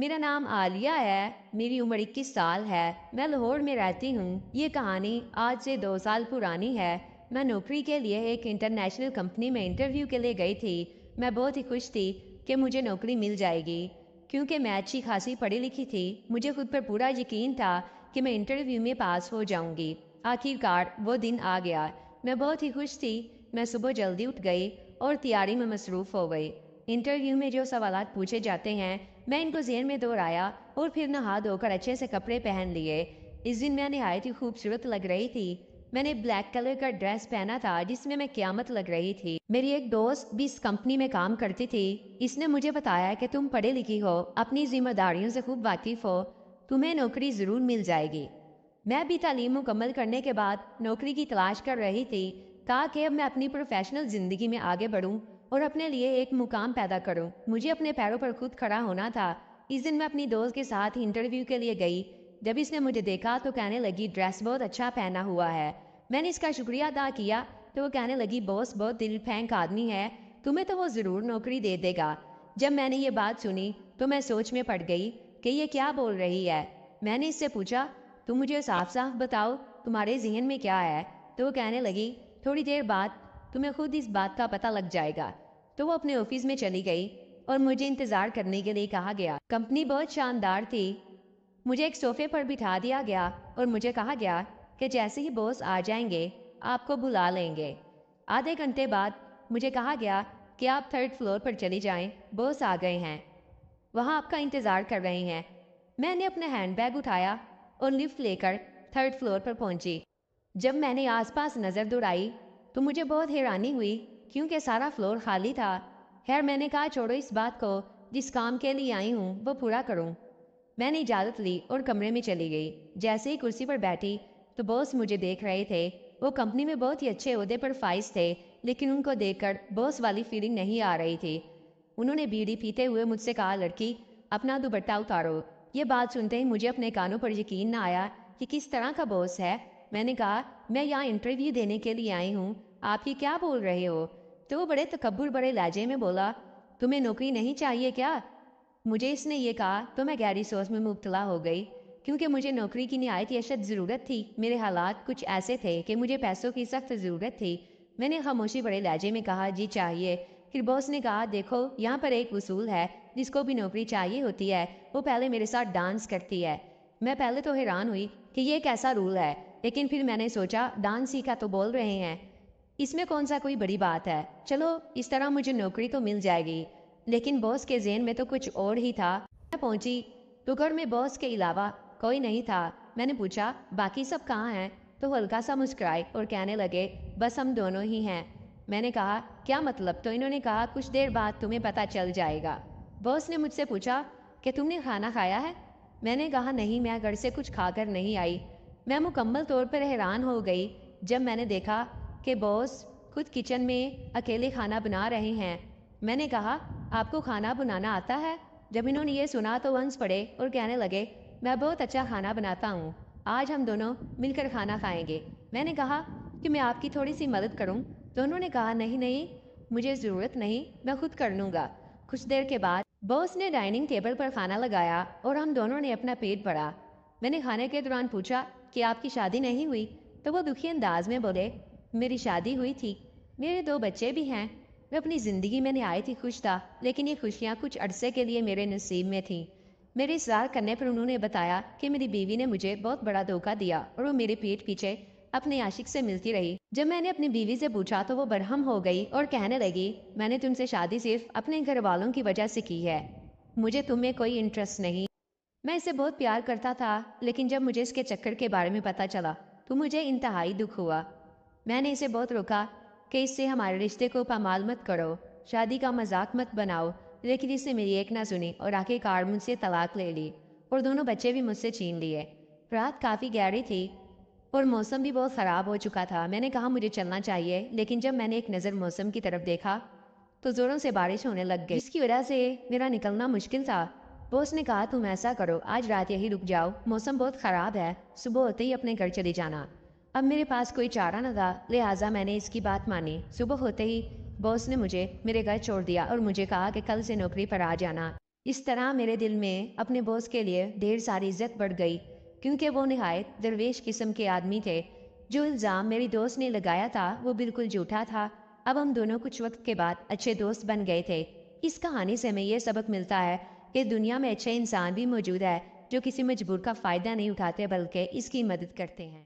میرا نام عالیہ ہے، میری عمر 21 سال ہے، میں لاہور میں رہتی ہوں۔ یہ کہانی آج سے 2 سال پرانی ہے۔ میں نوکری کے لیے ایک انٹرنیشنل کمپنی میں انٹرویو کے لیے گئی تھی۔ میں بہت ہی خوش تھی کہ مجھے نوکری مل جائے گی، کیونکہ میں اچھی خاصی پڑھی لکھی تھی۔ مجھے خود پر پورا یقین تھا کہ میں انٹرویو میں پاس ہو جاؤں گی۔ آخر کار وہ دن آ گیا۔ میں بہت ہی خوش تھی۔ میں صبح جلدی اٹھ گئی اور تیاری میں مصروف ہو گئی۔ انٹرویو میں جو سوالات پوچھے جاتے ہیں میں ان کو ذہن میں دہرایا اور پھر نہا دھو کر اچھے سے کپڑے پہن لیے۔ اس دن میں نہایت ہی خوبصورت لگ رہی تھی۔ میں نے بلیک کلر کا ڈریس پہنا تھا جس میں قیامت لگ رہی تھی۔ میری ایک دوست بھی اس کمپنی میں کام کرتی تھی۔ اس نے مجھے بتایا کہ تم پڑھے لکھی ہو، اپنی ذمہ داریوں سے خوب واقف ہو، تمہیں نوکری ضرور مل جائے گی۔ میں بھی تعلیم مکمل کرنے کے بعد نوکری کی تلاش کر رہی تھی تاکہ اب میں اپنی پروفیشنل زندگی میں آگے بڑھوں اور اپنے لیے ایک مقام پیدا کروں۔ مجھے اپنے پیروں پر خود کھڑا ہونا تھا۔ اس دن میں اپنی دوست کے ساتھ انٹرویو کے لیے گئی۔ جب اس نے مجھے دیکھا تو کہنے لگی ڈریس بہت اچھا پہنا ہوا ہے۔ میں نے اس کا شکریہ ادا کیا تو وہ کہنے لگی باس بہت دل پھینک آدمی ہے، تمہیں تو وہ ضرور نوکری دے دے گا۔ جب میں نے یہ بات سنی تو میں سوچ میں پڑ گئی کہ یہ کیا بول رہی ہے۔ میں نے اس سے پوچھا تم مجھے صاف صاف بتاؤ تمہارے ذہن میں کیا ہے؟ تو وہ کہنے لگی تھوڑی دیر بعد تمہیں خود اس بات کا پتہ لگ جائے گا۔ تو وہ اپنے آفس میں چلی گئی اور مجھے انتظار کرنے کے لیے کہا گیا۔ کمپنی بہت شاندار تھی۔ مجھے ایک صوفے پر بٹھا دیا گیا اور مجھے کہا گیا کہ جیسے ہی باس آ جائیں گے آپ کو بلا لیں گے۔ آدھے گھنٹے بعد مجھے کہا گیا کہ آپ 3rd فلور پر چلی جائیں، باس آ گئے ہیں، وہاں آپ کا انتظار کر رہے ہیں۔ میں نے اپنا ہینڈ بیگ اٹھایا اور لفٹ لے کر 3rd فلور پر پہنچی۔ جب میں نے آس پاس نظر دوڑائی تو مجھے بہت حیرانی ہوئی کیونکہ سارا فلور خالی تھا۔ خیر میں نے کہا چھوڑو اس بات کو، جس کام کے لیے آئی ہوں وہ پورا کروں۔ میں نے اجازت لی اور کمرے میں چلی گئی۔ جیسے ہی کرسی پر بیٹھی تو باس مجھے دیکھ رہے تھے۔ وہ کمپنی میں بہت ہی اچھے عہدے پر فائز تھے، لیکن ان کو دیکھ کر باس والی فیلنگ نہیں آ رہی تھی۔ انہوں نے بیڑی پیتے ہوئے مجھ سے کہا لڑکی اپنا دوپٹہ اتارو۔ یہ بات سنتے ہی مجھے اپنے کانوں پر یقین نہ آیا کہ کس طرح کا باس ہے۔ میں نے کہا میں یہاں انٹرویو دینے کے لیے آئی ہوں، آپ یہ کیا بول رہے ہو؟ تو وہ بڑے تکبر بڑے لہجے میں بولا تمہیں نوکری نہیں چاہیے کیا؟ مجھے اس نے یہ کہا تو میں گہری سوچ میں مبتلا ہو گئی، کیونکہ مجھے نوکری کی نہایت اشد ضرورت تھی۔ میرے حالات کچھ ایسے تھے کہ مجھے پیسوں کی سخت ضرورت تھی۔ میں نے خاموشی بڑے لہجے میں کہا جی چاہیے۔ پھر باس نے کہا دیکھو یہاں پر ایک اصول ہے، جس کو بھی نوکری چاہیے ہوتی ہے وہ پہلے میرے ساتھ ڈانس کرتی ہے۔ میں پہلے تو حیران ہوئی کہ یہ کیسا رول ہے، لیکن پھر میں نے سوچا ڈانس سیکھا تو بول رہے ہیں، اس میں کون سا کوئی بڑی بات ہے، چلو اس طرح مجھے نوکری تو مل جائے گی۔ لیکن باس کے ذہن میں تو کچھ اور ہی تھا۔ میں پہنچی تو گھر میں باس کے علاوہ کوئی نہیں تھا۔ میں نے پوچھا باقی سب کہاں ہیں؟ تو وہ ہلکا سا مسکرائے اور کہنے لگے بس ہم دونوں ہی ہیں۔ میں نے کہا کیا مطلب؟ تو انہوں نے کہا کچھ دیر بعد تمہیں پتہ چل جائے گا۔ باس نے مجھ سے پوچھا کہ تم نے کھانا کھایا ہے؟ میں نے کہا نہیں، میں گھر سے کچھ کھا کر نہیں آئی۔ میں مکمل طور پر حیران ہو گئی جب میں نے دیکھا کہ باس خود کچن میں اکیلے کھانا بنا رہے ہیں۔ میں نے کہا آپ کو کھانا بنانا آتا ہے؟ جب انہوں نے یہ سنا تو ہنس پڑے اور کہنے لگے میں بہت اچھا کھانا بناتا ہوں، آج ہم دونوں مل کر کھانا کھائیں گے۔ میں نے کہا کہ میں آپ کی تھوڑی سی مدد کروں؟ تو انہوں نے کہا نہیں نہیں، مجھے ضرورت نہیں، میں خود کر لوں گا۔ کچھ دیر کے بعد باس نے ڈائننگ ٹیبل پر کھانا لگایا اور ہم دونوں نے اپنا پیٹ بھرا۔ میں نے کھانے کے دوران پوچھا کہ آپ کی شادی نہیں ہوئی؟ تو وہ دکھی انداز میں بولے میری شادی ہوئی تھی، میرے 2 بچے بھی ہیں، میں اپنی زندگی میں آئی تھی خوش تھا، لیکن یہ خوشیاں کچھ عرصے کے لیے میرے نصیب میں تھیں۔ میرے اصرار کرنے پر انہوں نے بتایا کہ میری بیوی نے مجھے بہت بڑا دھوکہ دیا اور وہ میرے پیٹ پیچھے اپنے عاشق سے ملتی رہی۔ جب میں نے اپنی بیوی سے پوچھا تو وہ برہم ہو گئی اور کہنے لگی میں نے تم سے شادی صرف اپنے گھر والوں کی وجہ سے کی ہے، مجھے تم میں کوئی انٹرسٹ نہیں۔ میں اسے بہت پیار کرتا تھا، لیکن جب مجھے اس کے چکر کے بارے میں پتہ چلا تو مجھے انتہائی دکھ ہوا۔ میں نے اسے بہت روکا کہ اس سے ہمارے رشتے کو پامال مت کرو، شادی کا مذاق مت بناؤ، لیکن اس نے میری ایک نہ سنی اور آخر کار مجھ سے طلاق لے لی اور دونوں بچے بھی مجھ سے چھین لیے۔ رات کافی گہری تھی اور موسم بھی بہت خراب ہو چکا تھا۔ میں نے کہا مجھے چلنا چاہیے، لیکن جب میں نے ایک نظر موسم کی طرف دیکھا تو زوروں سے بارش ہونے لگ گئی، جس کی وجہ سے میرا نکلنا مشکل تھا۔ باس نے کہا تم ایسا کرو آج رات یہی رک جاؤ، موسم بہت خراب ہے، صبح ہوتے ہی اپنے گھر چلی جانا۔ اب میرے پاس کوئی چارہ نہ تھا، لہٰذا میں نے اس کی بات مانی۔ صبح ہوتے ہی باس نے مجھے میرے گھر چھوڑ دیا اور مجھے کہا کہ کل سے نوکری پر آ جانا۔ اس طرح میرے دل میں اپنے باس کے لیے ڈھیر ساری عزت بڑھ گئی، کیونکہ وہ نہایت درویش قسم کے آدمی تھے۔ جو الزام میری دوست نے لگایا تھا وہ بالکل جھوٹا تھا۔ اب ہم دونوں کچھ وقت کے بعد اچھے دوست بن گئے تھے۔ اس کہانی سے ہمیں یہ سبق ملتا ہے کہ دنیا میں اچھے انسان بھی موجود ہے جو کسی مجبور کا فائدہ نہیں اٹھاتے بلکہ اس کی مدد کرتے ہیں۔